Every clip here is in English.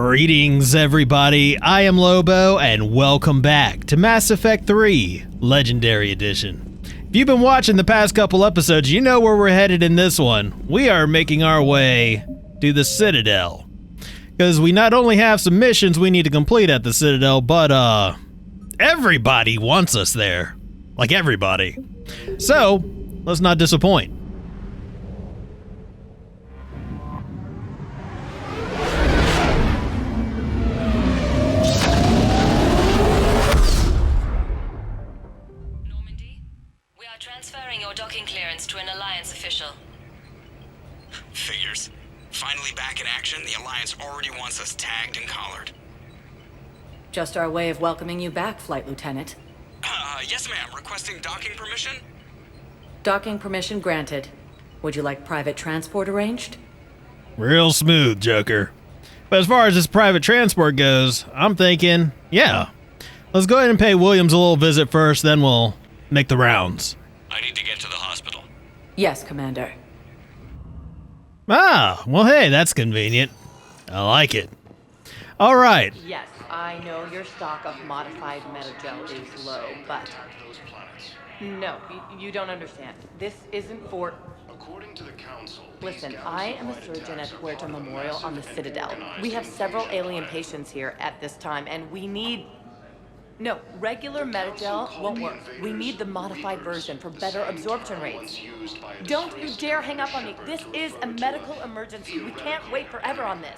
Greetings, everybody. I am Lobo, and welcome back to Mass Effect 3 Legendary Edition. If you've been watching the past couple episodes, you know where we're headed in this one. We are making our way to the Citadel. Because we not only have some missions we need to complete at the Citadel, but, everybody wants us there. Like, everybody. So, let's not disappoint. Transferring your docking clearance to an Alliance official. Figures. Finally back in action, the Alliance already wants us tagged and collared. Just our way of welcoming you back, Flight Lieutenant. Yes ma'am. Requesting docking permission? Docking permission granted. Would you like private transport arranged? Real smooth, Joker. But as far as this private transport goes, I'm thinking, yeah. Let's go ahead and pay Williams a little visit first, then we'll make the rounds. I need to get to the hospital. Yes, Commander. Ah, well hey, that's convenient. I like it. All right. Yes, I know your stock of modified metagel is low, but... No, you don't understand. This isn't for... According to the Council... Listen, I am a surgeon at Puerto Memorial on the Citadel. We have several alien patients here at this time, and we need... No, regular metagel won't work. We need the modified version for better absorption rates. Don't you dare hang up on me. This is a medical emergency. We can't wait forever on this.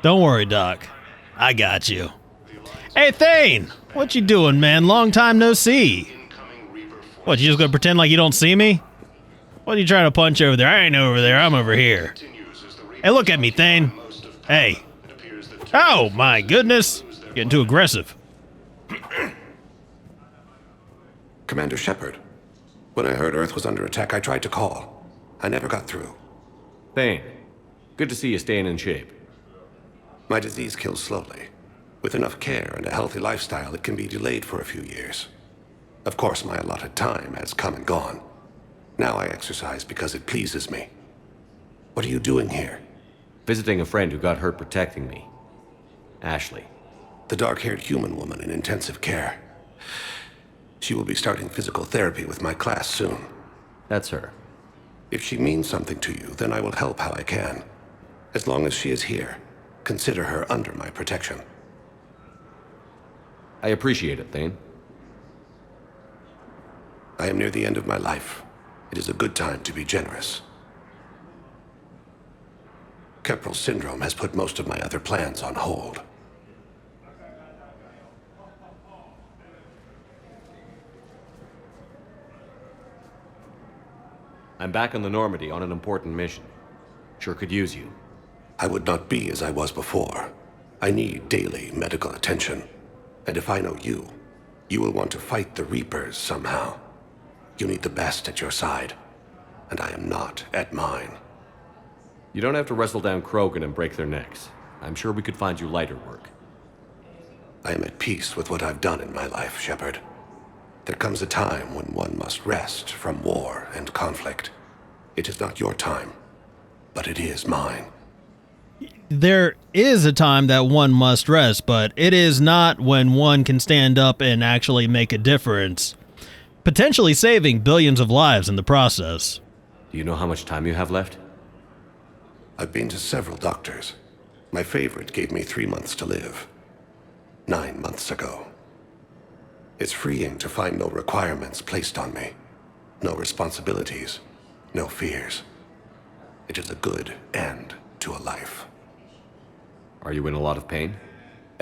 Don't worry, Doc. I got you. Hey, Thane! What you doing, man? Long time no see. What, you just gonna pretend like you don't see me? What are you trying to punch over there? I ain't over there. I'm over here. Hey, look at me, Thane. Hey. Oh, my goodness. Getting too aggressive. Commander Shepard. When I heard Earth was under attack, I tried to call. I never got through. Thane, good to see you staying in shape. My disease kills slowly. With enough care and a healthy lifestyle, it can be delayed for a few years. Of course, my allotted time has come and gone. Now I exercise because it pleases me. What are you doing here? Visiting a friend who got hurt protecting me. Ashley. The dark-haired human woman in intensive care. She will be starting physical therapy with my class soon. That's her. If she means something to you, then I will help how I can. As long as she is here, consider her under my protection. I appreciate it, Thane. I am near the end of my life. It is a good time to be generous. Keppel syndrome has put most of my other plans on hold. I'm back on the Normandy on an important mission. Sure could use you. I would not be as I was before. I need daily medical attention. And if I know you, you will want to fight the Reapers somehow. You need the best at your side, and I am not at mine. You don't have to wrestle down Krogan and break their necks. I'm sure we could find you lighter work. I am at peace with what I've done in my life, Shepard. There comes a time when one must rest from war and conflict. It is not your time, but it is mine. There is a time that one must rest, but it is not when one can stand up and actually make a difference, potentially saving billions of lives in the process. Do you know how much time you have left? I've been to several doctors. My favorite gave me 3 months to live. 9 months ago. It's freeing to find no requirements placed on me. No responsibilities. No fears. It is a good end to a life. Are you in a lot of pain?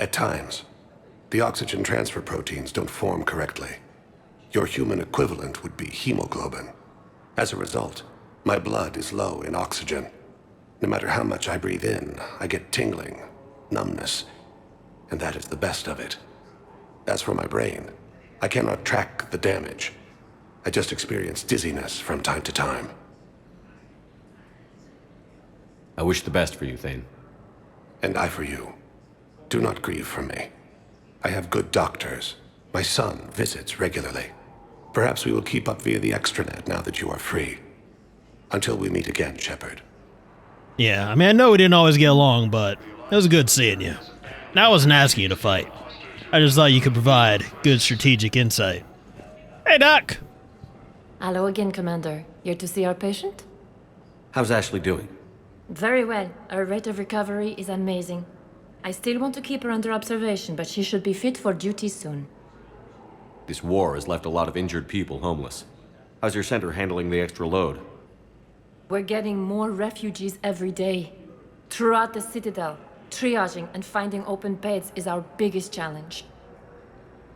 At times. The oxygen transfer proteins don't form correctly. Your human equivalent would be hemoglobin. As a result, my blood is low in oxygen. No matter how much I breathe in, I get tingling, numbness, and that is the best of it. As for my brain, I cannot track the damage. I just experience dizziness from time to time. I wish the best for you, Thane. And I for you. Do not grieve for me. I have good doctors. My son visits regularly. Perhaps we will keep up via the extranet now that you are free. Until we meet again, Shepard. Yeah, I mean, I know we didn't always get along, but It was good seeing you. And I wasn't asking you to fight. I just thought you could provide good strategic insight. Hey, Doc! Hello again, Commander. Here to see our patient? How's Ashley doing? Very well. Her rate of recovery is amazing. I still want to keep her under observation, but she should be fit for duty soon. This war has left a lot of injured people homeless. How's your center handling the extra load? We're getting more refugees every day. Throughout the Citadel, triaging and finding open beds is our biggest challenge.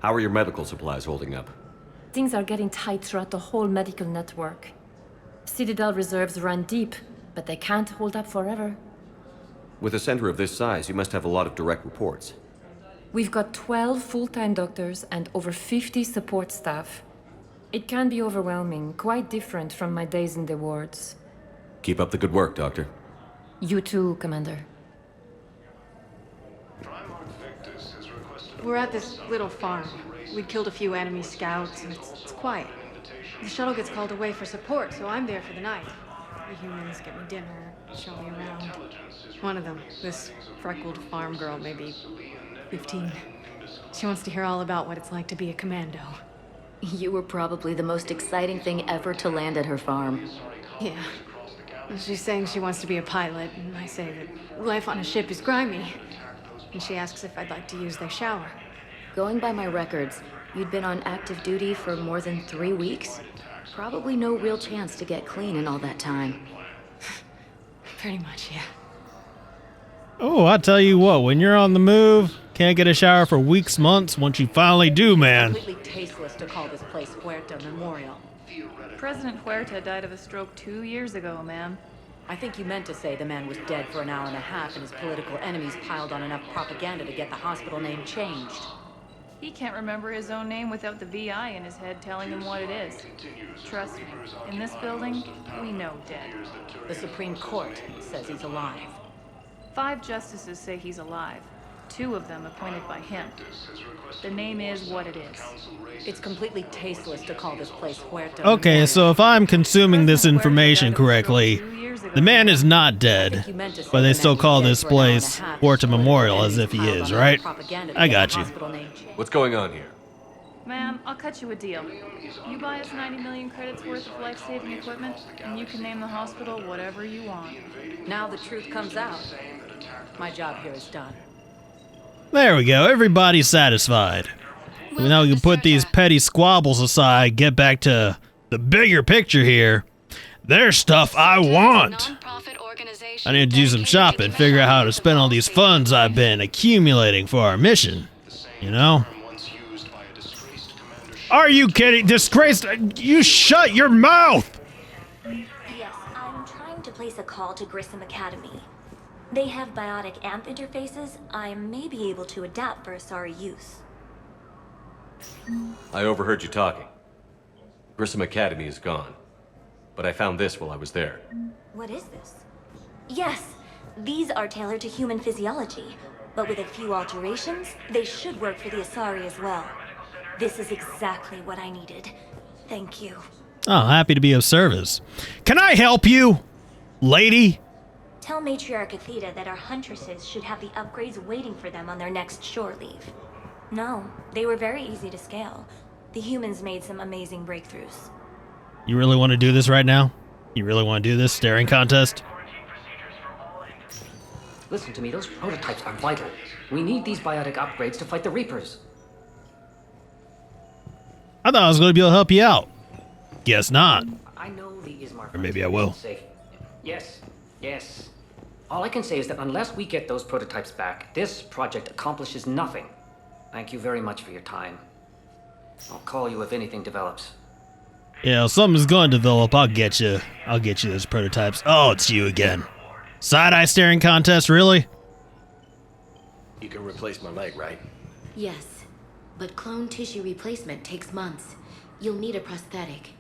How are your medical supplies holding up? Things are getting tight throughout the whole medical network. Citadel reserves run deep, but they can't hold up forever. With a center of this size, you must have a lot of direct reports. We've got 12 full-time doctors and over 50 support staff. It can be overwhelming, quite different from my days in the wards. Keep up the good work, Doctor. You too, Commander. We're at this little farm. We'd killed a few enemy scouts, and it's quiet. The shuttle gets called away for support, so I'm there for the night. The humans get me dinner, show me around. One of them, this freckled farm girl, maybe 15. She wants to hear all about what it's like to be a commando. You were probably the most exciting thing ever to land at her farm. Yeah. She's saying she wants to be a pilot, and I say that life on a ship is grimy. And she asks if I'd like to use their shower. Going by my records, you'd been on active duty for more than 3 weeks. Probably no real chance to get clean in all that time. Pretty much, yeah. Oh, I tell you what, when you're on the move, can't get a shower for weeks, months, once you finally do, man. Completely tasteless to call this place Huerta Memorial. President Huerta died of a stroke 2 years ago, ma'am. I think you meant to say the man was dead for an hour and a half and his political enemies piled on enough propaganda to get the hospital name changed. He can't remember his own name without the VI in his head telling him what it is. Trust me, in this building, we know dead. The Supreme Court says he's alive. 5 justices say he's alive. 2 of them appointed by him. The name is what it is. It's completely tasteless to call this place Huerta. Okay, Memorial. so if I'm consuming this information correctly, the man is not dead, but they still call this place Huerta Memorial as if he is, right? I got you. What's going on here? Ma'am, I'll cut you a deal. You buy us 90 million credits worth of life-saving equipment, and you can name the hospital whatever you want. Now the truth comes out. My job here is done. There we go, everybody's satisfied. Now we can put these petty squabbles aside, get back to the bigger picture here. There's stuff I want. I need to do some shopping, figure out how to spend all these funds I've been accumulating for our mission. You know? Are you kidding? Disgraced? You shut your mouth! Yes, I'm trying to place a call to Grissom Academy. They have biotic amp interfaces I may be able to adapt for Asari use. I overheard you talking. Grissom Academy is gone. But I found this while I was there. What is this? Yes, these are tailored to human physiology, but with a few alterations, they should work for the Asari as well. This is exactly what I needed. Thank you. Oh, happy to be of service. Can I help you, lady? Tell Matriarch Athena that our huntresses should have the upgrades waiting for them on their next shore leave. No, they were very easy to scale. The humans made some amazing breakthroughs. You really want to do this right now? You really want to do this staring contest? Listen to me, those prototypes are vital. We need these biotic upgrades to fight the Reapers. I thought I was going to be able to help you out. Guess not. I know the Ismar. Or maybe I will. Yes. All I can say is that unless we get those prototypes back, this project accomplishes nothing. Thank you very much for your time. I'll call you if anything develops. Yeah, if something's going to develop, I'll get you. I'll get you those prototypes. Oh, it's you again. Side-eye staring contest, really? You can replace my leg, right? Yes, but clone tissue replacement takes months. You'll need a prosthetic.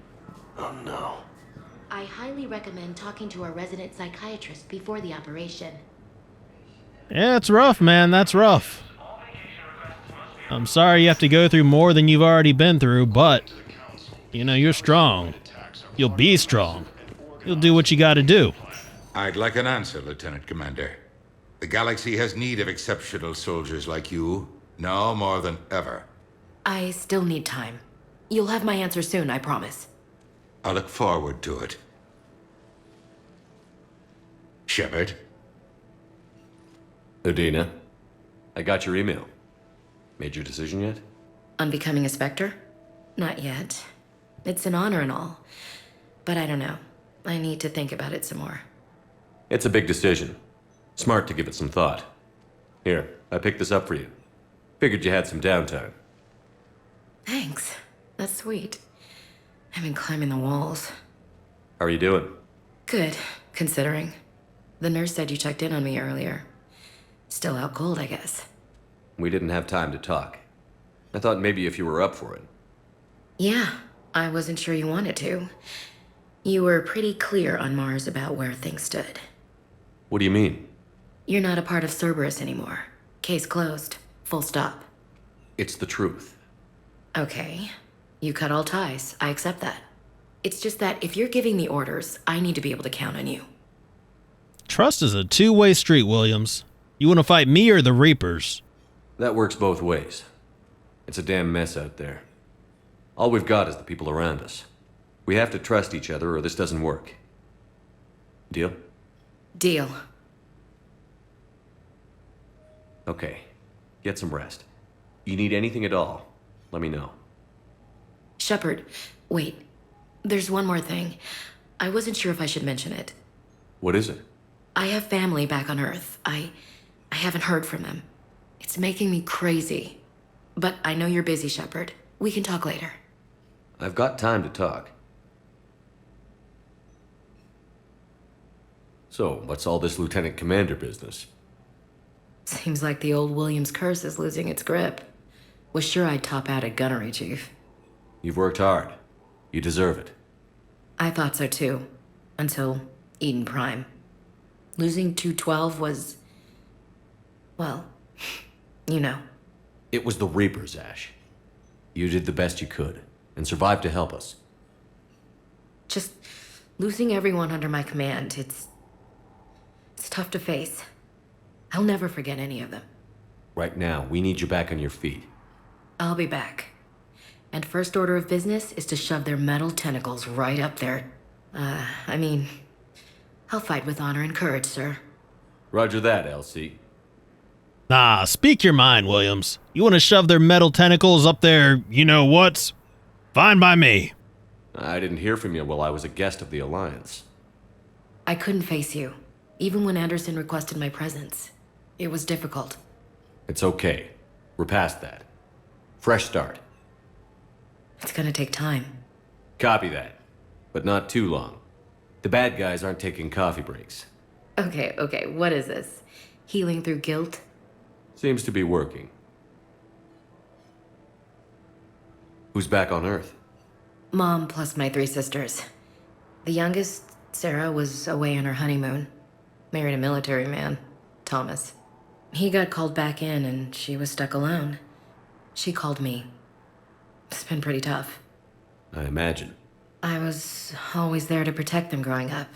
Oh no. I highly recommend talking to our resident psychiatrist before the operation. Yeah, it's rough, man. That's rough. I'm sorry you have to go through more than you've already been through, but, you know, you're strong. You'll be strong. You'll do what you gotta do. I'd like an answer, Lieutenant Commander. The galaxy has need of exceptional soldiers like you, now more than ever. I still need time. You'll have my answer soon, I promise. I look forward to it. Shepard? Udina, I got your email. Made your decision yet? On becoming a Spectre? Not yet. It's an honor and all. But I don't know. I need to think about it some more. It's a big decision. Smart to give it some thought. Here, I picked this up for you. Figured you had some downtime. Thanks. That's sweet. I've been climbing the walls. How are you doing? Good, considering. The nurse said you checked in on me earlier. Still out cold, I guess. We didn't have time to talk. I thought maybe if you were up for it. Yeah, I wasn't sure you wanted to. You were pretty clear on Mars about where things stood. What do you mean? You're not a part of Cerberus anymore. Case closed. Full stop. It's the truth. Okay. You cut all ties. I accept that. It's just that if you're giving the orders, I need to be able to count on you. Trust is a two-way street, Williams. You want to fight me or the Reapers? That works both ways. It's a damn mess out there. All we've got is the people around us. We have to trust each other or this doesn't work. Deal? Deal. Okay. Get some rest. You need anything at all, let me know. Shepard, wait. There's one more thing. I wasn't sure if I should mention it. What is it? I have family back on Earth. I haven't heard from them. It's making me crazy. But I know you're busy, Shepard. We can talk later. I've got time to talk. So, what's all this Lieutenant Commander business? Seems like the old Williams curse is losing its grip. Was sure I'd top out at gunnery, Chief. You've worked hard. You deserve it. I thought so too. Until Eden Prime. Losing 212 was... well, you know. It was the Reapers, Ash. You did the best you could, and survived to help us. Just losing everyone under my command, it's tough to face. I'll never forget any of them. Right now, we need you back on your feet. I'll be back. And first order of business is to shove their metal tentacles right up there. I mean, I'll fight with honor and courage, sir. Roger that, LC. Nah, speak your mind, Williams. You want to shove their metal tentacles up there, you-know-whats? Fine by me. I didn't hear from you while I was a guest of the Alliance. I couldn't face you, even when Anderson requested my presence. It was difficult. It's okay. We're past that. Fresh start. It's gonna take time. Copy that. But not too long. The bad guys aren't taking coffee breaks. Okay, what is this? Healing through guilt? Seems to be working. Who's back on Earth? Mom plus my 3 sisters. The youngest, Sarah, was away on her honeymoon. Married a military man, Thomas. He got called back in and she was stuck alone. She called me. It's been pretty tough. I imagine. I was always there to protect them growing up.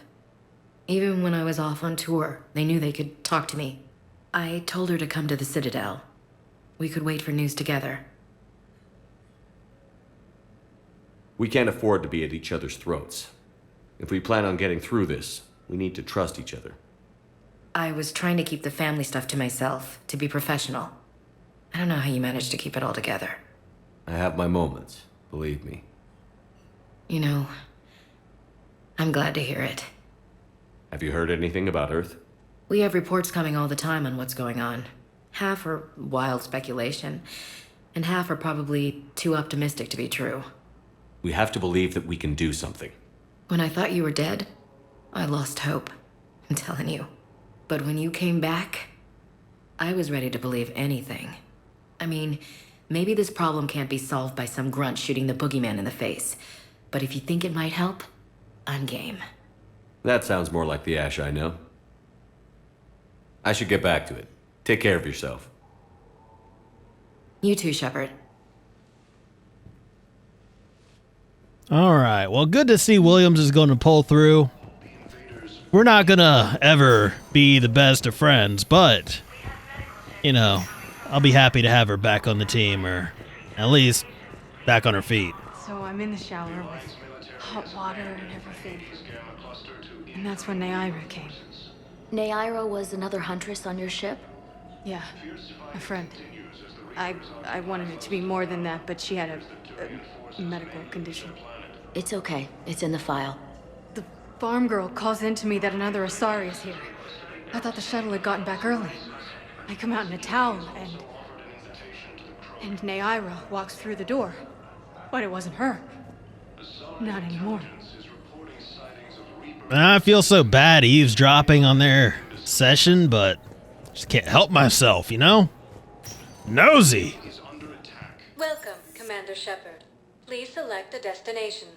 Even when I was off on tour, they knew they could talk to me. I told her to come to the Citadel. We could wait for news together. We can't afford to be at each other's throats. If we plan on getting through this, we need to trust each other. I was trying to keep the family stuff to myself, to be professional. I don't know how you managed to keep it all together. I have my moments, believe me. You know, I'm glad to hear it. Have you heard anything about Earth? We have reports coming all the time on what's going on. Half are wild speculation, and half are probably too optimistic to be true. We have to believe that we can do something. When I thought you were dead, I lost hope. I'm telling you. But when you came back, I was ready to believe anything. I mean, maybe this problem can't be solved by some grunt shooting the boogeyman in the face. But if you think it might help, I'm game. That sounds more like the Ash I know. I should get back to it. Take care of yourself. You too, Shepard. All right. Well, good to see Williams is going to pull through. we're not gonna ever be the best of friends, but, you know, I'll be happy to have her back on the team, or at least back on her feet. So I'm in the shower with hot water and everything. And that's when Naira came. Naira was another huntress on your ship? Yeah, a friend. I wanted it to be more than that, but she had a medical condition. It's okay. It's in the file. The farm girl calls in to me that another Asari is here. I thought the shuttle had gotten back early. I come out in a towel, and Naira walks through the door. But it wasn't her. Not anymore. I feel so bad eavesdropping on their session, but just can't help myself, you know? Nosy. Welcome, Commander Shepard. Please select a destination.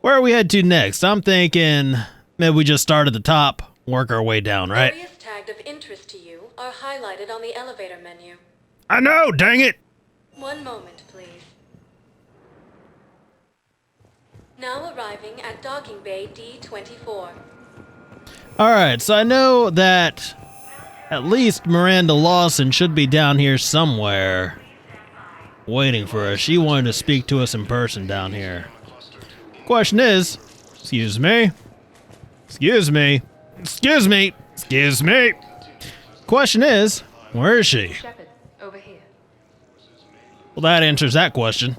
Where are we head to next? I'm thinking maybe we just start at the top, work our way down, right? Areas tagged of interest to you are highlighted on the elevator menu. I know, dang it! One moment, please. Now arriving at docking bay D24. Alright, so I know that at least Miranda Lawson should be down here somewhere waiting for us. She wanted to speak to us in person down here. Question is, excuse me. Question is, where is she? Shepard, over here. Well, that answers that question.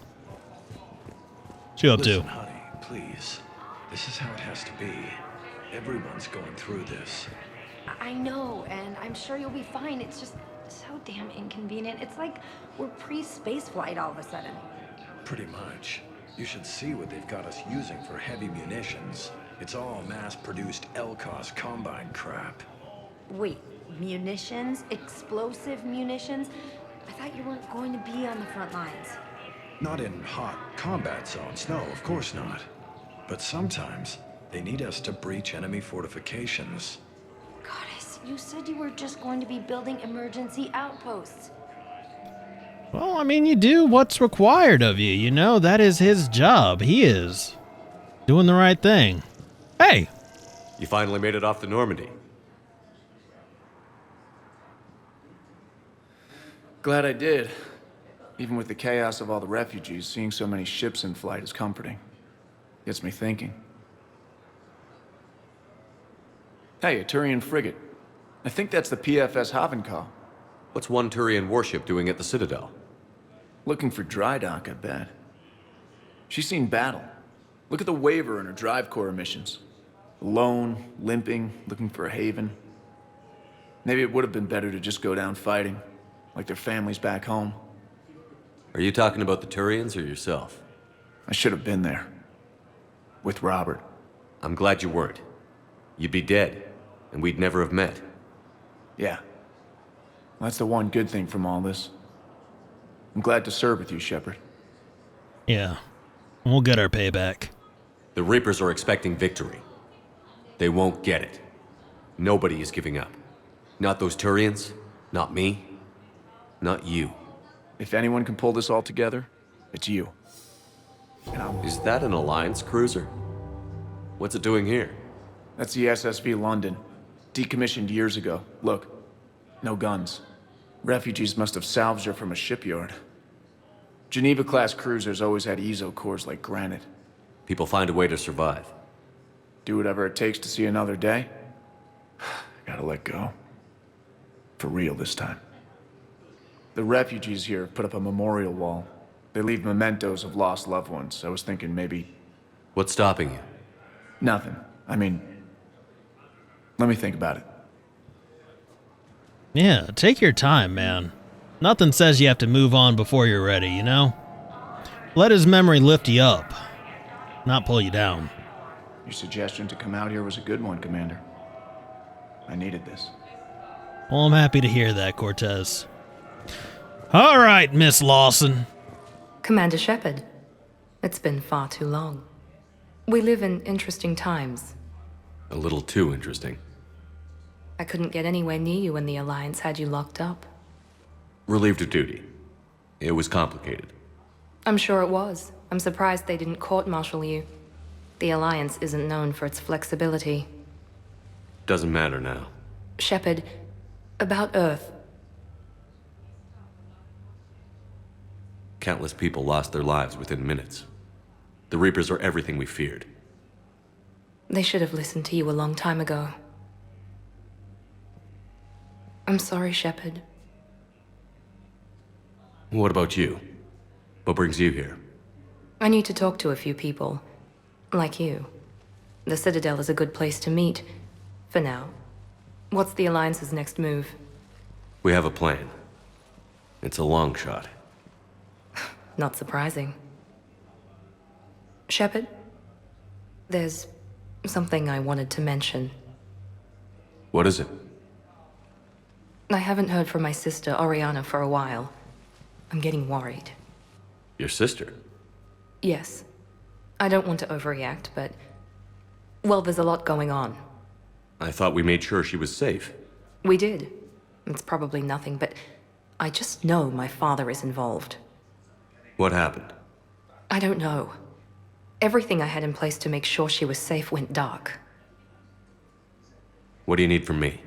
She up to? Listen, honey, please. This is how it has to be. Everyone's going through this. I know, and I'm sure you'll be fine. It's just so damn inconvenient. It's like we're pre-space flight all of a sudden. Pretty much. You should see what they've got us using for heavy munitions. It's all mass-produced LCOS combine crap. Wait, munitions? Explosive munitions? I thought you weren't going to be on the front lines. Not in hot combat zones, no, of course not. But sometimes, they need us to breach enemy fortifications. Goddess, you said you were just going to be building emergency outposts. Well, I mean, you do what's required of you, you know? That is his job. He is doing the right thing. Hey! You finally made it off the Normandy. Glad I did. Even with the chaos of all the refugees, seeing so many ships in flight is comforting. Gets me thinking. Hey, a Turian frigate. I think that's the PFS Havenkow. What's one Turian warship doing at the Citadel? Looking for dry dock, I bet. She's seen battle. Look at the waiver in her drive core emissions. Alone, limping, looking for a haven. Maybe it would have been better to just go down fighting, like their families back home. Are you talking about the Turians or yourself? I should have been there. With Robert. I'm glad you weren't. You'd be dead, and we'd never have met. Yeah. That's the one good thing from all this. I'm glad to serve with you, Shepard. Yeah. We'll get our payback. The Reapers are expecting victory. They won't get it. Nobody is giving up. Not those Turians, not me, not you. If anyone can pull this all together, it's you. Is that an Alliance cruiser? What's it doing here? That's the SSV London. Decommissioned years ago. Look, no guns. Refugees must have salvaged her from a shipyard. Geneva-class cruisers always had ezo cores like granite. People find a way to survive. Do whatever it takes to see another day. Gotta let go. For real this time. The refugees here put up a memorial wall. They leave mementos of lost loved ones. I was thinking maybe... What's stopping you? Nothing. I mean... Let me think about it. Yeah, take your time, man. Nothing says you have to move on before you're ready, you know? Let his memory lift you up, not pull you down. Your suggestion to come out here was a good one, Commander. I needed this. Well, I'm happy to hear that, Cortez. All right, Miss Lawson. Commander Shepard, it's been far too long. We live in interesting times. A little too interesting. I couldn't get anywhere near you when the Alliance had you locked up. Relieved of duty. It was complicated. I'm sure it was. I'm surprised they didn't court-martial you. The Alliance isn't known for its flexibility. Doesn't matter now. Shepard, about Earth. Countless people lost their lives within minutes. The Reapers are everything we feared. They should have listened to you a long time ago. I'm sorry, Shepard. What about you? What brings you here? I need to talk to a few people. Like you. The Citadel is a good place to meet. For now. What's the Alliance's next move? We have a plan. It's a long shot. Not surprising. Shepard? There's something I wanted to mention. What is it? I haven't heard from my sister, Oriana, for a while. I'm getting worried. Your sister? Yes. I don't want to overreact, but... well, there's a lot going on. I thought we made sure she was safe. We did. It's probably nothing, but I just know my father is involved. What happened? I don't know. Everything I had in place to make sure she was safe went dark. What do you need from me?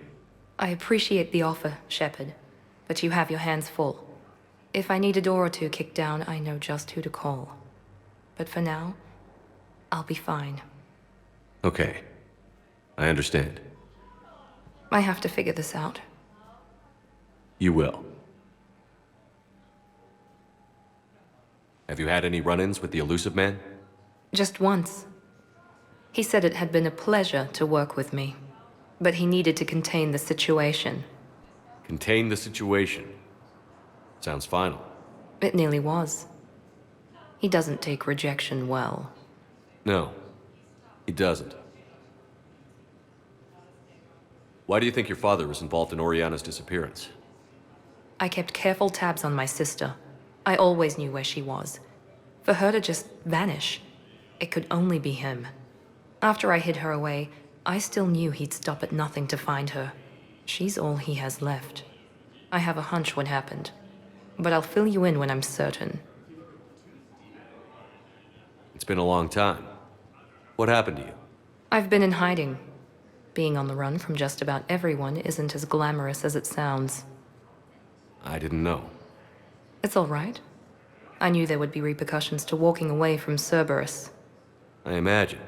I appreciate the offer, Shepard, but you have your hands full. If I need a door or two kicked down, I know just who to call. But for now, I'll be fine. Okay. I understand. I have to figure this out. You will. Have you had any run-ins with the elusive man? Just once. He said it had been a pleasure to work with me, but he needed to contain the situation. Contain the situation. Sounds final. It nearly was. He doesn't take rejection well. No, he doesn't. Why do you think your father was involved in Oriana's disappearance? I kept careful tabs on my sister. I always knew where she was. For her to just vanish, it could only be him. After I hid her away, I still knew he'd stop at nothing to find her. She's all he has left. I have a hunch what happened, but I'll fill you in when I'm certain. It's been a long time. What happened to you? I've been in hiding. Being on the run from just about everyone isn't as glamorous as it sounds. I didn't know. It's all right. I knew there would be repercussions to walking away from Cerberus. I imagine.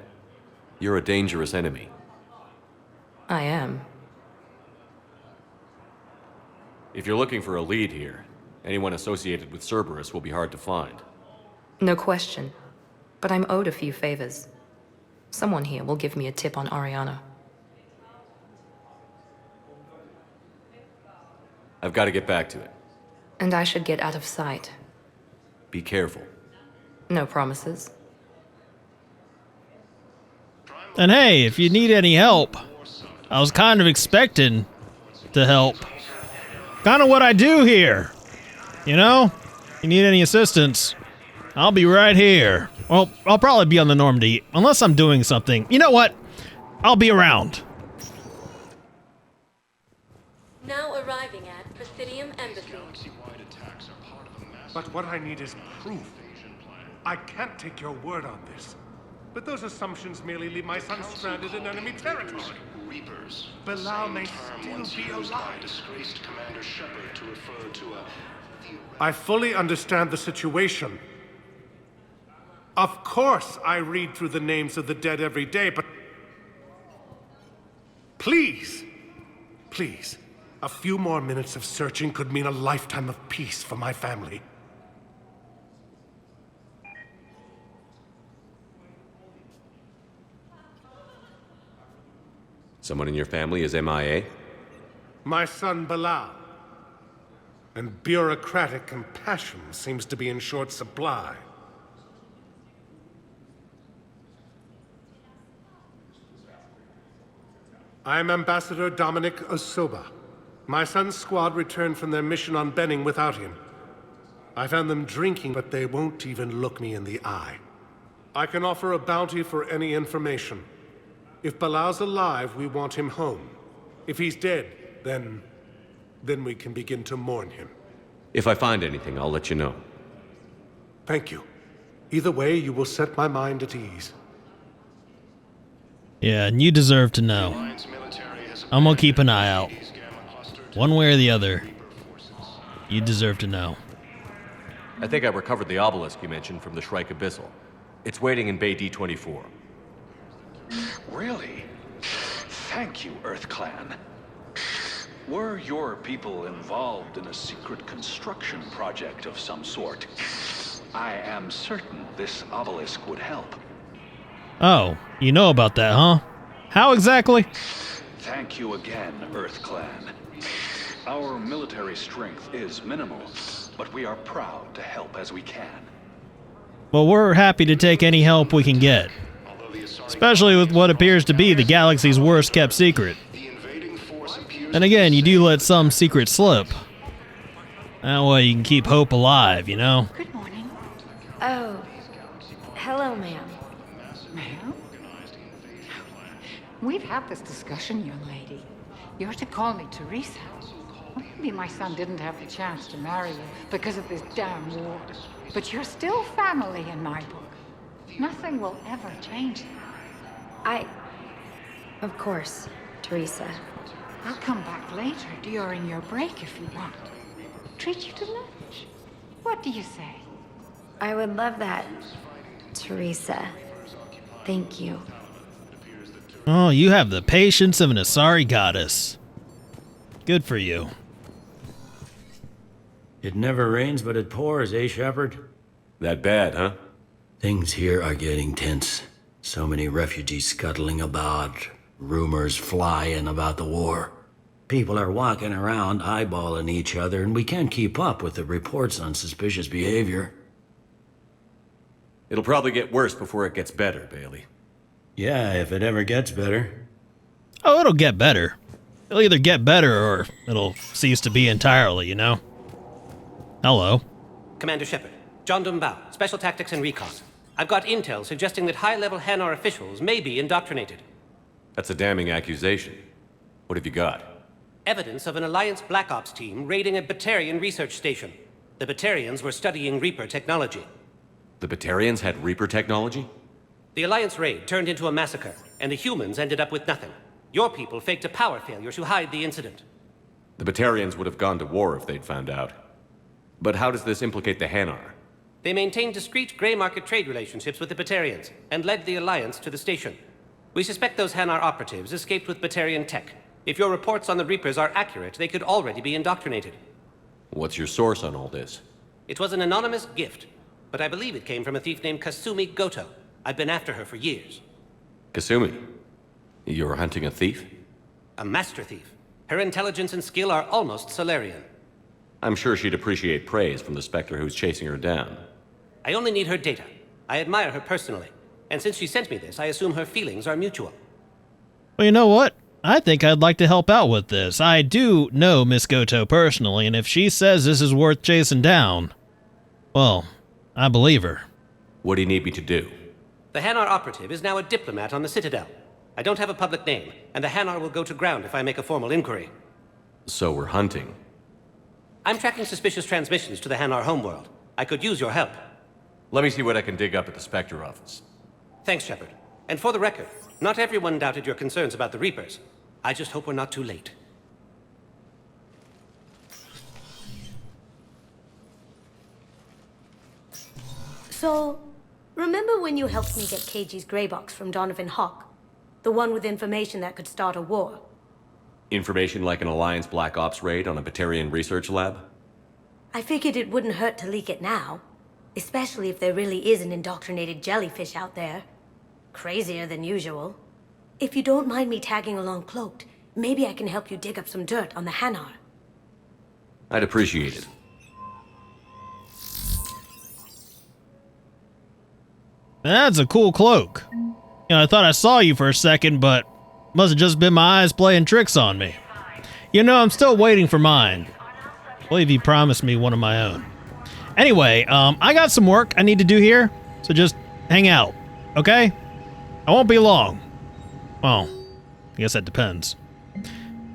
You're a dangerous enemy. I am. If you're looking for a lead here, anyone associated with Cerberus will be hard to find. No question. But I'm owed a few favors. Someone here will give me a tip on Oriana. I've got to get back to it. And I should get out of sight. Be careful. No promises. And hey, if you need any help, I was kind of expecting to help. Kind of what I do here. You know? You need any assistance, I'll be right here. Well, I'll probably be on the Normandy, unless I'm doing something. You know what? I'll be around. Now arriving at Presidium Embassy. But what I need is proof. I can't take your word on this. But those assumptions merely leave my son stranded in enemy territory. Reapers. Bilal may still be alive. Disgraced Commander Shepard to refer to a... I fully understand the situation. Of course I read through the names of the dead every day, but... Please, please, a few more minutes of searching could mean a lifetime of peace for my family. Someone in your family is MIA? My son Bilal. And bureaucratic compassion seems to be in short supply. I am Ambassador Dominic Osoba. My son's squad returned from their mission on Benning without him. I found them drinking, but they won't even look me in the eye. I can offer a bounty for any information. If Bilal's alive, we want him home. If he's dead, then we can begin to mourn him. If I find anything, I'll let you know. Thank you. Either way, you will set my mind at ease. Yeah, and you deserve to know. Alliance military I'm gonna keep an eye out. One way or the other. You deserve to know. I think I recovered the obelisk you mentioned from the Shrike Abyssal. It's waiting in Bay D24. Really? Thank you, Earth Clan. Were your people involved in a secret construction project of some sort, I am certain this obelisk would help. Oh, you know about that, huh? How exactly? Thank you again, Earth Clan. Our military strength is minimal, but we are proud to help as we can. Well, we're happy to take any help we can get. Especially with what appears to be the galaxy's worst kept secret. And again, you do let some secrets slip. That way you can keep hope alive, you know? Good morning. Oh, hello, ma'am. Ma'am? We've had this discussion, young lady. You're to call me Teresa. Maybe my son didn't have the chance to marry you because of this damn war. But you're still family in my book. Nothing will ever change that. Of course, Teresa. I'll come back later during your break if you want. Treat you to lunch. What do you say? I would love that, Teresa. Thank you. Oh, you have the patience of an Asari goddess. Good for you. It never rains, but it pours, eh, Shepard? That bad, huh? Things here are getting tense. So many refugees scuttling about, rumors flying about the war. People are walking around eyeballing each other, and we can't keep up with the reports on suspicious behavior. It'll probably get worse before it gets better, Bailey. Yeah, if it ever gets better. Oh, it'll get better. It'll either get better or it'll cease to be entirely, you know? Hello. Commander Shepard, John Dumbao, Special Tactics and Recon. I've got intel suggesting that high-level Hanar officials may be indoctrinated. That's a damning accusation. What have you got? Evidence of an Alliance Black Ops team raiding a Batarian research station. The Batarians were studying Reaper technology. The Batarians had Reaper technology? The Alliance raid turned into a massacre, and the humans ended up with nothing. Your people faked a power failure to hide the incident. The Batarians would have gone to war if they'd found out. But how does this implicate the Hanar? They maintained discreet gray market trade relationships with the Batarians, and led the Alliance to the station. We suspect those Hanar operatives escaped with Batarian tech. If your reports on the Reapers are accurate, they could already be indoctrinated. What's your source on all this? It was an anonymous gift, but I believe it came from a thief named Kasumi Goto. I've been after her for years. Kasumi? You're hunting a thief? A master thief. Her intelligence and skill are almost Solarian. I'm sure she'd appreciate praise from the Spectre who's chasing her down. I only need her data. I admire her personally. And since she sent me this, I assume her feelings are mutual. Well, you know what? I think I'd like to help out with this. I do know Miss Goto personally, and if she says this is worth chasing down, well, I believe her. What do you need me to do? The Hanar operative is now a diplomat on the Citadel. I don't have a public name, and the Hanar will go to ground if I make a formal inquiry. So we're hunting. I'm tracking suspicious transmissions to the Hanar homeworld. I could use your help. Let me see what I can dig up at the Spectre office. Thanks, Shepard. And for the record, not everyone doubted your concerns about the Reapers. I just hope we're not too late. So, remember when you helped me get KG's grey box from Donovan Hawk? The one with information that could start a war? Information like an Alliance Black Ops raid on a Batarian research lab? I figured it wouldn't hurt to leak it now. Especially if there really is an indoctrinated jellyfish out there. Crazier than usual. If you don't mind me tagging along cloaked, maybe I can help you dig up some dirt on the Hanar. I'd appreciate it. That's a cool cloak. You know, I thought I saw you for a second, but must have just been my eyes playing tricks on me. You know, I'm still waiting for mine. I believe you promised me one of my own. Anyway, I got some work I need to do here, so just hang out, okay? I won't be long. Well, I guess that depends.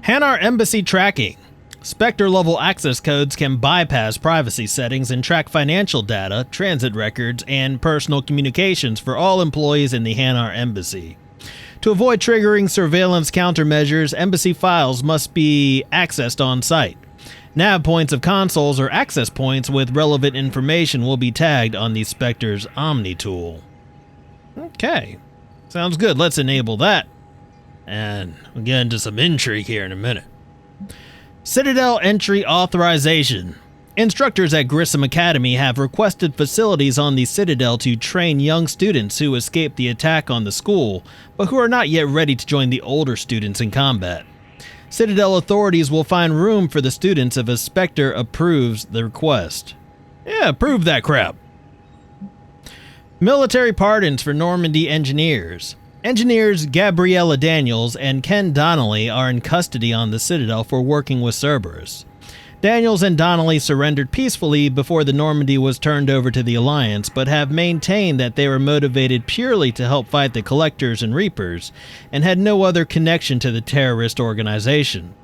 Hanar Embassy Tracking. Spectre-level access codes can bypass privacy settings and track financial data, transit records, and personal communications for all employees in the Hanar Embassy. To avoid triggering surveillance countermeasures, embassy files must be accessed on site. Nav points of consoles or access points with relevant information will be tagged on the Spectre's Omni tool. Okay, sounds good. Let's enable that. And we'll get into some intrigue here in a minute. Citadel entry authorization. Instructors at Grissom Academy have requested facilities on the Citadel to train young students who escaped the attack on the school, but who are not yet ready to join the older students in combat. Citadel authorities will find room for the students if a Spectre approves the request. Yeah, approve that crap. Military pardons for Normandy engineers. Engineers Gabriella Daniels and Ken Donnelly are in custody on the Citadel for working with Cerberus. Daniels and Donnelly surrendered peacefully before the Normandy was turned over to the Alliance, but have maintained that they were motivated purely to help fight the Collectors and Reapers, and had no other connection to the terrorist organization.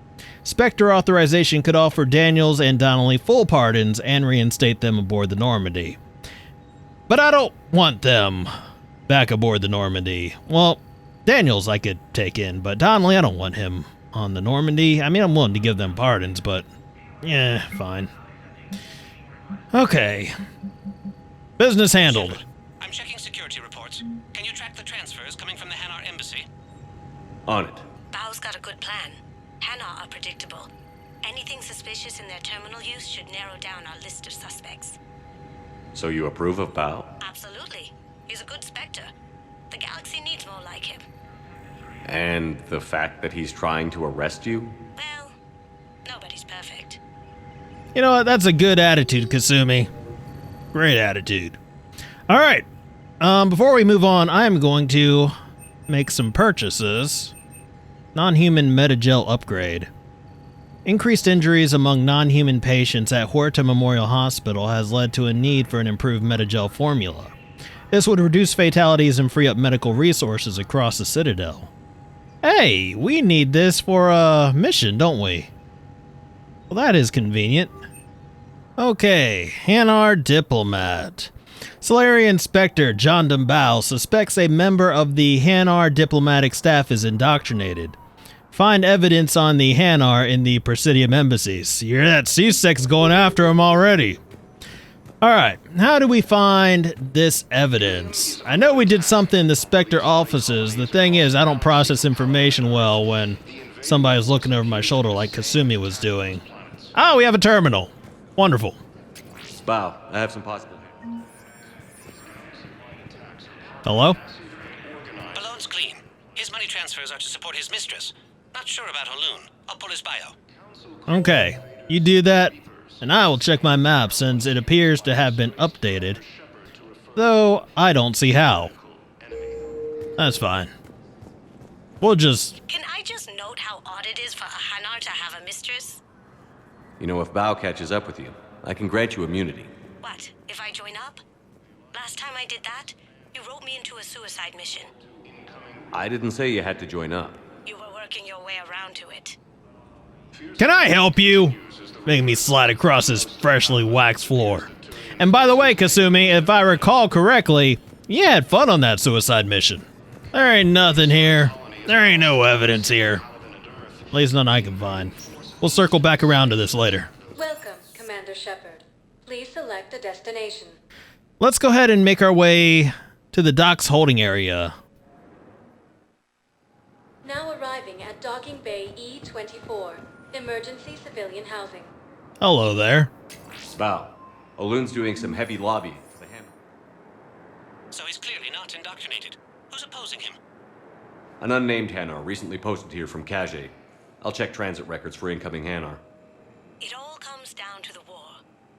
Spectre authorization could offer Daniels and Donnelly full pardons and reinstate them aboard the Normandy. But I don't want them back aboard the Normandy. Well, Daniels I could take in, but Donnelly, I don't want him on the Normandy. I mean, I'm willing to give them pardons, but yeah, fine. Okay. Business handled. I'm checking security reports. Can you track the transfers coming from the Hanar embassy? On it. Bao's got a good plan. Hanar are predictable. Anything suspicious in their terminal use should narrow down our list of suspects. So you approve of Bao? Absolutely. He's a good Spectre. The galaxy needs more like him. And the fact that he's trying to arrest you? Well, nobody's perfect. You know what? That's a good attitude, Kasumi. Great attitude. All right. Before we move on, I am going to make some purchases. Non-human Metagel upgrade. Increased injuries among non-human patients at Huerta Memorial Hospital has led to a need for an improved Metagel formula. This would reduce fatalities and free up medical resources across the Citadel. Hey, we need this for a mission, don't we? Well, that is convenient. Okay, Hanar Diplomat. Solarian Spectre John Bao suspects a member of the Hanar diplomatic staff is indoctrinated. Find evidence on the Hanar in the Presidium embassies. You hear that? C-Sec's going after him already. Alright, how do we find this evidence? I know we did something in the Spectre offices. The thing is, I don't process information well when somebody's looking over my shoulder like Kasumi was doing. Oh, we have a terminal. Wonderful. Bao, I have some possible. Hello? Balloon's clean. His money transfers are to support his mistress. Not sure about Haloon. I'll pull his bio. Okay, you do that, and I will check my map since it appears to have been updated. Though, I don't see how. That's fine. We'll just... Can I just note how odd it is for a Hanar to have a mistress? You know, if Bao catches up with you, I can grant you immunity. What, if I join up? Last time I did that, you wrote me into a suicide mission. I didn't say you had to join up. You were working your way around to it. Can I help you? Making me slide across this freshly waxed floor. And by the way, Kasumi, if I recall correctly, you had fun on that suicide mission. There ain't nothing here. There ain't no evidence here. At least none I can find. We'll circle back around to this later. Welcome, Commander Shepard. Please select a destination. Let's go ahead and make our way to the docks holding area. Now arriving at Docking Bay E-24, emergency civilian housing. Hello there. Bao, Oloon's doing some heavy lobbying for the Hanar. So he's clearly not indoctrinated. Who's opposing him? An unnamed Hanar recently posted here from Kage. I'll check transit records for incoming Hanar. It all comes down to the war,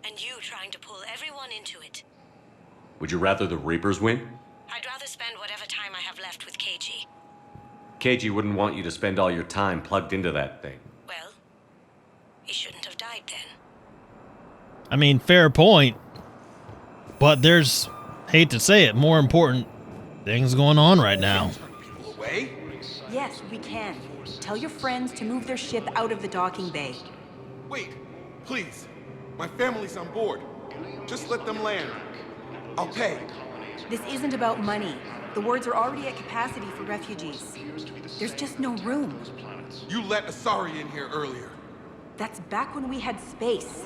and you trying to pull everyone into it. Would you rather the Reapers win? I'd rather spend whatever time I have left with KG. KG wouldn't want you to spend all your time plugged into that thing. Well, he shouldn't have died then. I mean, fair point. But there's, hate to say it, more important things going on right now. Yes, we can. Tell your friends to move their ship out of the docking bay. Wait, please. My family's on board. Just let them land. I'll pay. This isn't about money. The wards are already at capacity for refugees. There's just no room. You let Asari in here earlier. That's back when we had space.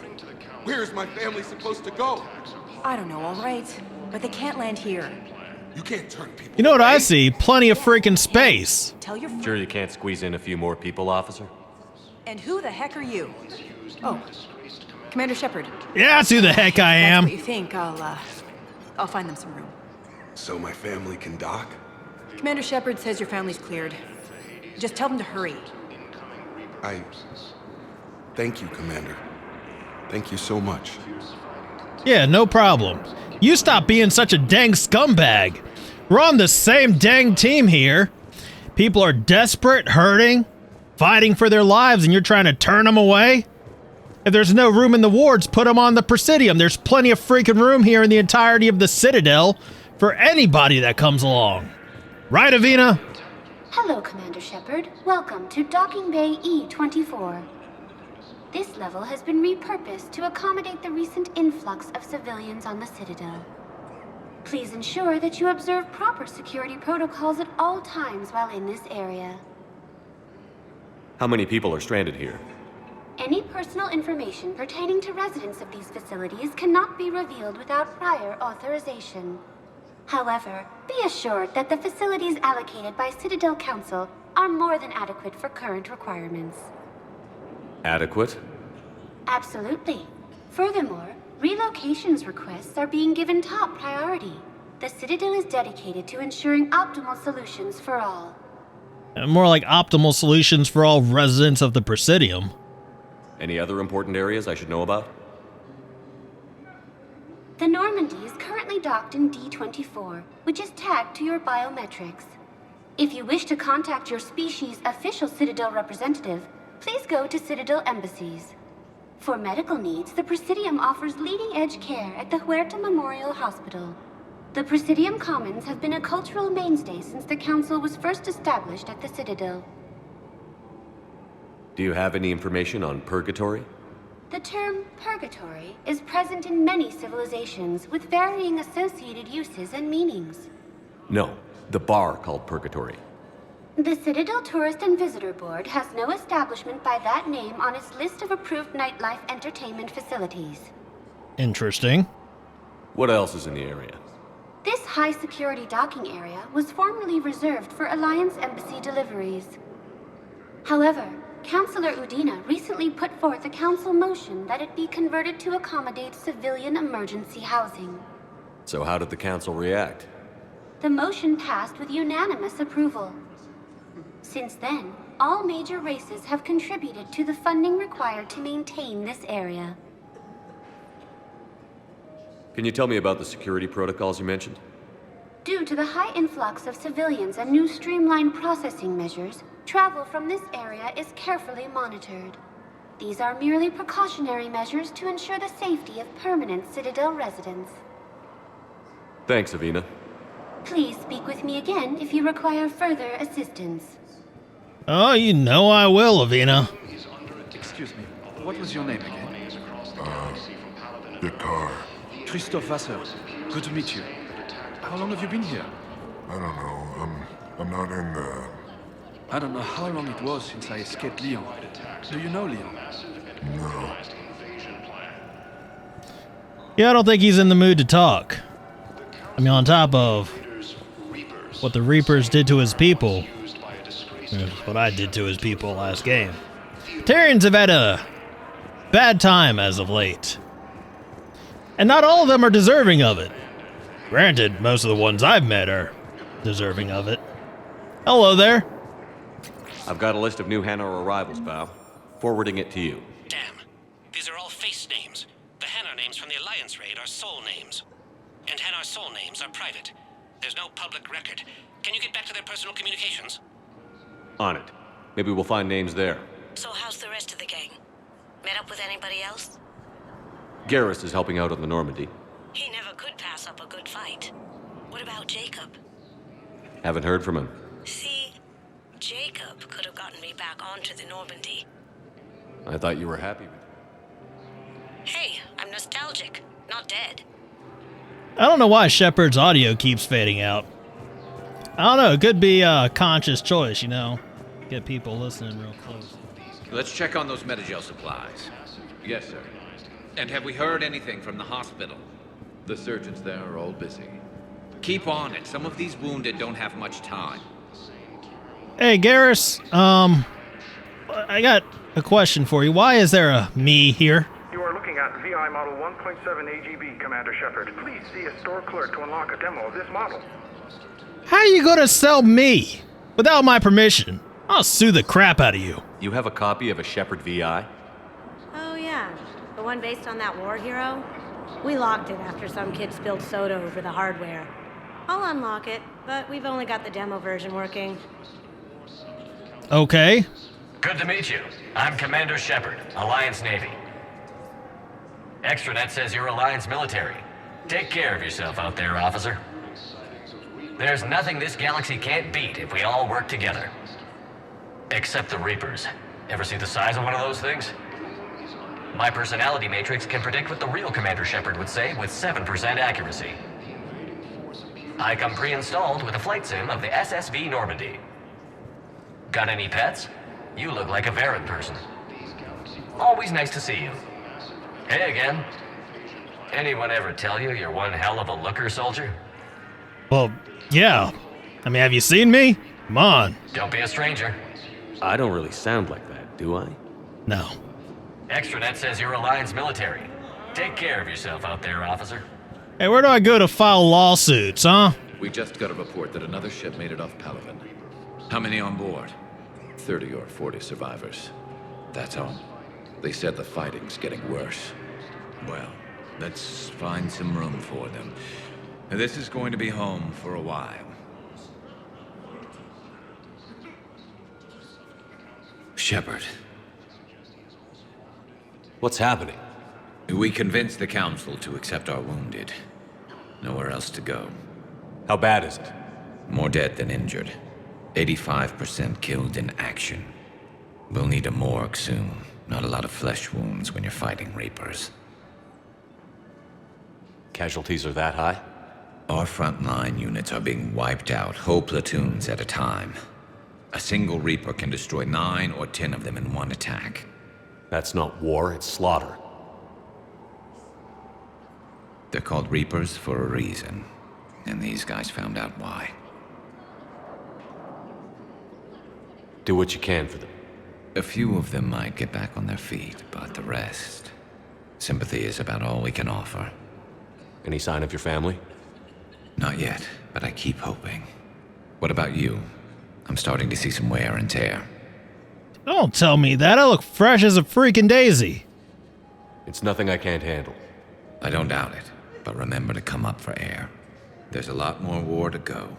Where is my family supposed to go? I don't know, all right. But they can't land here. You can't turn people. You know what I see? Plenty of freaking space. Tell your Sure you can't squeeze in a few more people, officer? And who the heck are you? Oh, Commander Shepard. Yeah, that's who the heck I am. What you think? I'll find them some room. So my family can dock? Commander Shepard says your family's cleared. Just tell them to hurry. Thank you, Commander. Thank you so much. Yeah, no problem. You stop being such a dang scumbag. We're on the same dang team here. People are desperate, hurting, fighting for their lives, and you're trying to turn them away? If there's no room in the wards, put them on the Presidium. There's plenty of freaking room here in the entirety of the Citadel for anybody that comes along. Right, Avina? Hello, Commander Shepard. Welcome to Docking Bay E-24. This level has been repurposed to accommodate the recent influx of civilians on the Citadel. Please ensure that you observe proper security protocols at all times while in this area. How many people are stranded here? Any personal information pertaining to residents of these facilities cannot be revealed without prior authorization. However, be assured that the facilities allocated by Citadel Council are more than adequate for current requirements. Adequate? Absolutely. Furthermore, relocations requests are being given top priority. The Citadel is dedicated to ensuring optimal solutions for all. More like optimal solutions for all residents of the Presidium. Any other important areas I should know about? The Normandy is currently docked in D-24, which is tagged to your biometrics. If you wish to contact your species' official Citadel representative, please go to Citadel embassies. For medical needs, the Presidium offers leading-edge care at the Huerta Memorial Hospital. The Presidium Commons have been a cultural mainstay since the Council was first established at the Citadel. Do you have any information on purgatory? The term purgatory is present in many civilizations with varying associated uses and meanings. No, the bar called purgatory. The Citadel Tourist and Visitor Board has no establishment by that name on its list of approved nightlife entertainment facilities. Interesting. What else is in the area? This high-security docking area was formerly reserved for Alliance Embassy deliveries. However, Councilor Udina recently put forth a council motion that it be converted to accommodate civilian emergency housing. So how did the council react? The motion passed with unanimous approval. Since then, all major races have contributed to the funding required to maintain this area. Can you tell me about the security protocols you mentioned? Due to the high influx of civilians and new streamlined processing measures, travel from this area is carefully monitored. These are merely precautionary measures to ensure the safety of permanent Citadel residents. Thanks, Avina. Please speak with me again if you require further assistance. Oh, you know I will, Avina. Excuse me, what was your name again? Dakar. Christophe Vasseur. Good to meet you. How long have you been here? I don't know. I'm not in the... I don't know how long it was since I escaped Lyon. Do you know Lyon? No. Yeah, I don't think he's in the mood to talk. I mean, on top of what the Reapers did to his people, what I did to his people last game. Terrians have had a bad time as of late. And not all of them are deserving of it. Granted, most of the ones I've met are deserving of it. Hello there. I've got a list of new Hanar arrivals, pal. Forwarding it to you. Damn. These are all face names. The Hanar names from the Alliance raid are soul names. And Hanar soul names are private. There's no public record. Can you get back to their personal communications? On it. Maybe we'll find names there. So how's the rest of the gang? Met up with anybody else? Garrus is helping out on the Normandy. He never could pass up a good fight. What about Jacob? Haven't heard from him. See, Jacob could have gotten me back onto the Normandy. I thought you were happy with it. Hey, I'm nostalgic, not dead. I don't know why Shepard's audio keeps fading out. I don't know. It could be a conscious choice, you know. Get people listening real close. Let's check on those Metagel supplies. Yes, sir. And have we heard anything from the hospital? The surgeons there are all busy. Keep on it. Some of these wounded don't have much time. Hey, Garrus. I got a question for you. Why is there a me here? You are looking at VI Model 1.7 AGB, Commander Shepard. Please see a store clerk to unlock a demo of this model. How are you gonna sell me without my permission? I'll sue the crap out of you. You have a copy of a Shepard VI? Oh, yeah. The one based on that war hero? We locked it after some kid spilled soda over the hardware. I'll unlock it, but we've only got the demo version working. Okay. Good to meet you. I'm Commander Shepard, Alliance Navy. Extranet says you're Alliance military. Take care of yourself out there, officer. There's nothing this galaxy can't beat if we all work together. Except the Reapers. Ever see the size of one of those things? My personality matrix can predict what the real Commander Shepard would say with 7% accuracy. I come pre-installed with a flight sim of the SSV Normandy. Got any pets? You look like a Varren person. Always nice to see you. Hey again. Anyone ever tell you you're one hell of a looker, soldier? Well, yeah. I mean, have you seen me? Come on. Don't be a stranger. I don't really sound like that, do I? No. Extranet says you're Alliance military. Take care of yourself out there, officer. Hey, where do I go to file lawsuits, huh? We just got a report that another ship made it off Palaven. How many on board? 30 or 40 survivors. That's all. They said the fighting's getting worse. Well, let's find some room for them. This is going to be home for a while. Shepard. What's happening? We convinced the Council to accept our wounded. Nowhere else to go. How bad is it? More dead than injured. 85% killed in action. We'll need a morgue soon. Not a lot of flesh wounds when you're fighting Reapers. Casualties are that high? Our frontline units are being wiped out, whole platoons at a time. A single Reaper can destroy 9 or 10 of them in one attack. That's not war, it's slaughter. They're called Reapers for a reason, and these guys found out why. Do what you can for them. A few of them might get back on their feet, but the rest... Sympathy is about all we can offer. Any sign of your family? Not yet, but I keep hoping. What about you? I'm starting to see some wear and tear. Don't tell me that. I look fresh as a freaking daisy. It's nothing I can't handle. I don't doubt it, but remember to come up for air. There's a lot more war to go.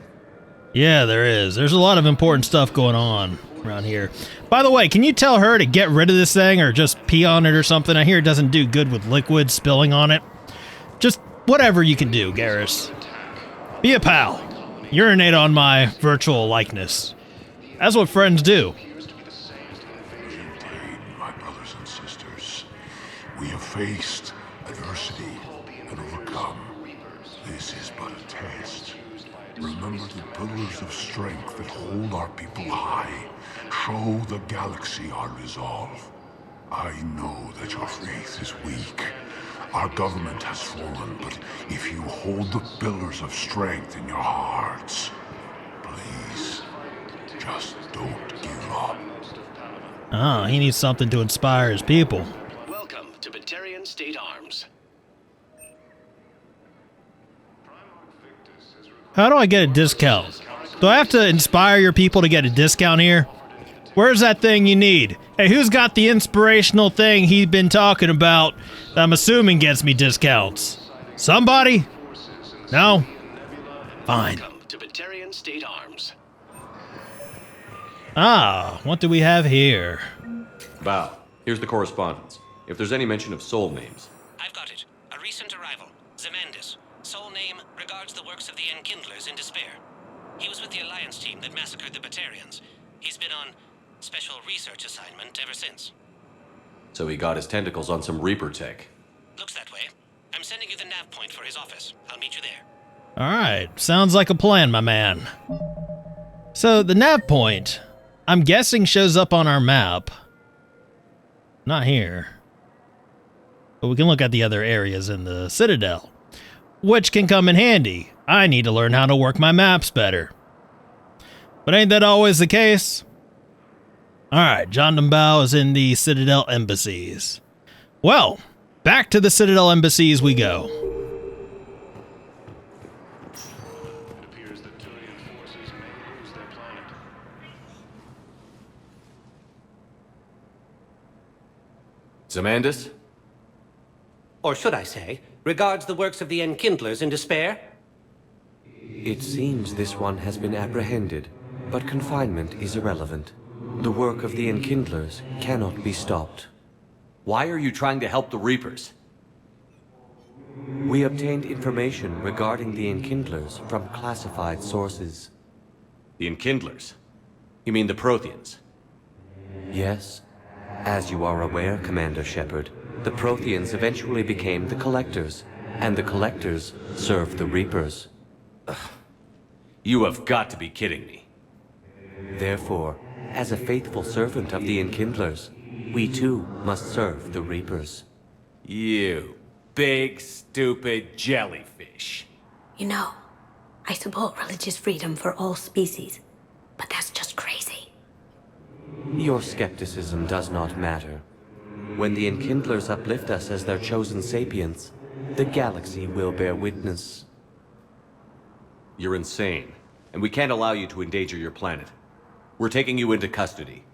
Yeah, there is. There's a lot of important stuff going on around here. By the way, can you tell her to get rid of this thing or just pee on it or something? I hear it doesn't do good with liquid spilling on it. Just whatever you can do, Garrus. Be a pal. Urinate on my virtual likeness. That's what friends do. My brothers and sisters, we have faced adversity and overcome. This is but a test. Remember the pillars of strength that hold our people high. Show the galaxy our resolve. I know that your faith is weak. Our government has fallen, but if you hold the pillars of strength in your hearts, please, just don't give up. Ah, he needs something to inspire his people. Welcome to Batarian State Arms. How do I get a discount? Do I have to inspire your people to get a discount here? Where's that thing you need? Hey, who's got the inspirational thing he's been talking about that I'm assuming gets me discounts? Somebody? No? Fine. Welcome to Batarian State Arms. Ah, what do we have here? Val, here's the correspondence. If there's any mention of soul names. I've got it. A recent arrival. Zemandis. Soul name regards the works of the Enkindlers in despair. He was with the Alliance team that massacred the Batarians. He's been on special research assignment ever since. So he got his tentacles on some Reaper tech. Looks that way. I'm sending you the nav point for his office. I'll meet you there. Alright, sounds like a plan, my man. So, the nav point, I'm guessing shows up on our map. Not here. But we can look at the other areas in the Citadel, which can come in handy. I need to learn how to work my maps better. But ain't that always the case? Alright, John Dumbao is in the Citadel embassies. Well, back to the Citadel embassies we go. Zamandus? Or should I say, regards the works of the Enkindlers in despair? It seems this one has been apprehended, but confinement is irrelevant. The work of the Enkindlers cannot be stopped. Why are you trying to help the Reapers? We obtained information regarding the Enkindlers from classified sources. The Enkindlers? You mean the Protheans? Yes. As you are aware, Commander Shepard, the Protheans eventually became the Collectors, and the Collectors served the Reapers. Ugh. You have got to be kidding me. Therefore, as a faithful servant of the Enkindlers, we too must serve the Reapers. You big, stupid jellyfish. You know, I support religious freedom for all species, but that's just crazy. Your skepticism does not matter. When the Enkindlers uplift us as their chosen sapients, the galaxy will bear witness. You're insane, and we can't allow you to endanger your planet. We're taking you into custody.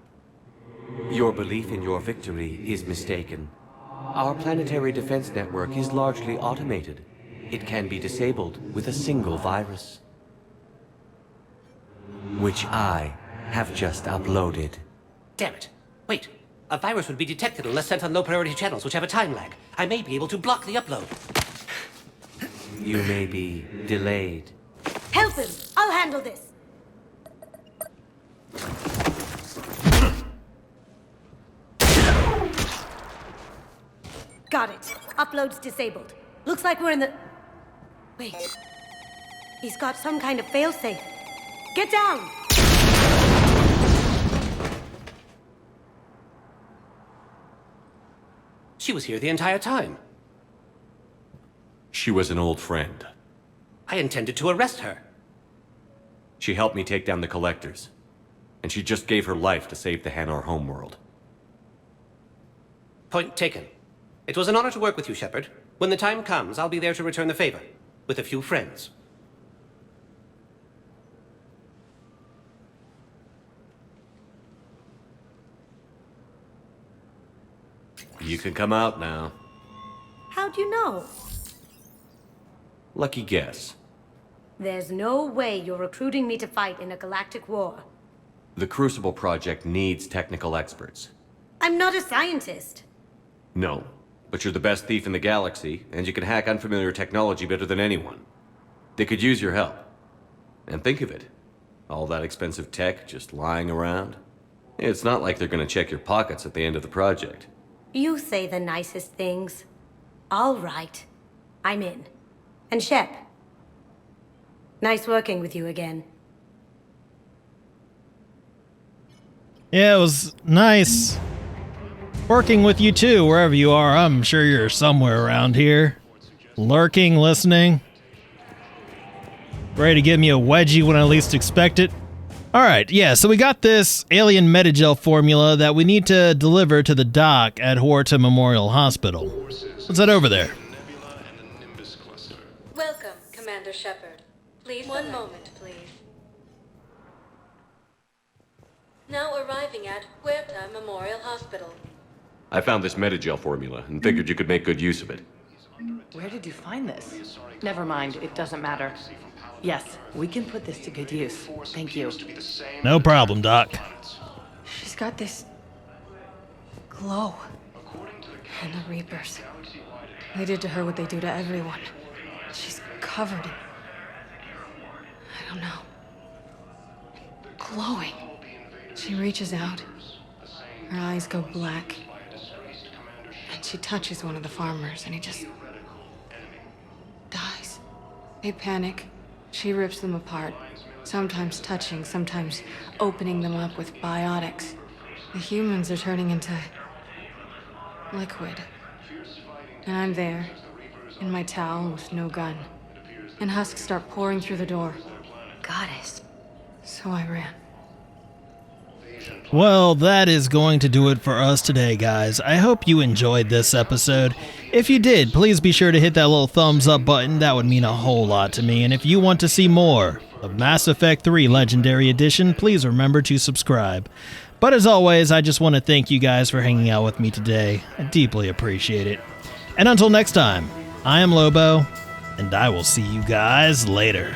Your belief in your victory is mistaken. Our planetary defense network is largely automated. It can be disabled with a single virus, which I have just uploaded. Damn it. Wait. A virus would be detected unless sent on low-priority channels, which have a time lag. I may be able to block the upload. You may be delayed. Help him! I'll handle this! Got it. Upload's disabled. Looks like we're in the... Wait. He's got some kind of failsafe. Get down! She was here the entire time. She was an old friend. I intended to arrest her. She helped me take down the Collectors, and she just gave her life to save the Hanar homeworld. Point taken. It was an honor to work with you, Shepard. When the time comes, I'll be there to return the favor, with a few friends. You can come out now. How'd you know? Lucky guess. There's no way you're recruiting me to fight in a galactic war. The Crucible Project needs technical experts. I'm not a scientist. No, but you're the best thief in the galaxy, and you can hack unfamiliar technology better than anyone. They could use your help. And think of it. All that expensive tech just lying around. It's not like they're gonna check your pockets at the end of the project. You say the nicest things. All right. I'm in. And Shep. Nice working with you again. Yeah, it was nice working with you too, wherever you are. I'm sure you're somewhere around here. Lurking, listening. Ready to give me a wedgie when I least expect it. Alright, yeah, so we got this alien metagel formula that we need to deliver to the dock at Huerta Memorial Hospital. Let's head over there. Welcome, Commander Shepard. Please, one moment, please. Now arriving at Huerta Memorial Hospital. I found this metagel formula and figured you could make good use of it. Where did you find this? Never mind, it doesn't matter. Yes, we can put this to good use. Thank you. No problem, Doc. She's got this glow. And the Reapers. They did to her what they do to everyone. She's covered in... I don't know. Glowing. She reaches out. Her eyes go black. And she touches one of the farmers, and he just... dies. They panic. She rips them apart, sometimes touching, sometimes opening them up with biotics. The humans are turning into liquid. And I'm there, in my towel with no gun. And husks start pouring through the door. Goddess. So I ran. Well, that is going to do it for us today, guys. I hope you enjoyed this episode. If you did, please be sure to hit that little thumbs up button. That would mean a whole lot to me. And if you want to see more of Mass Effect 3 Legendary Edition, please remember to subscribe. But as always, I just want to thank you guys for hanging out with me today. I deeply appreciate it. And until next time, I am Lobo, and I will see you guys later.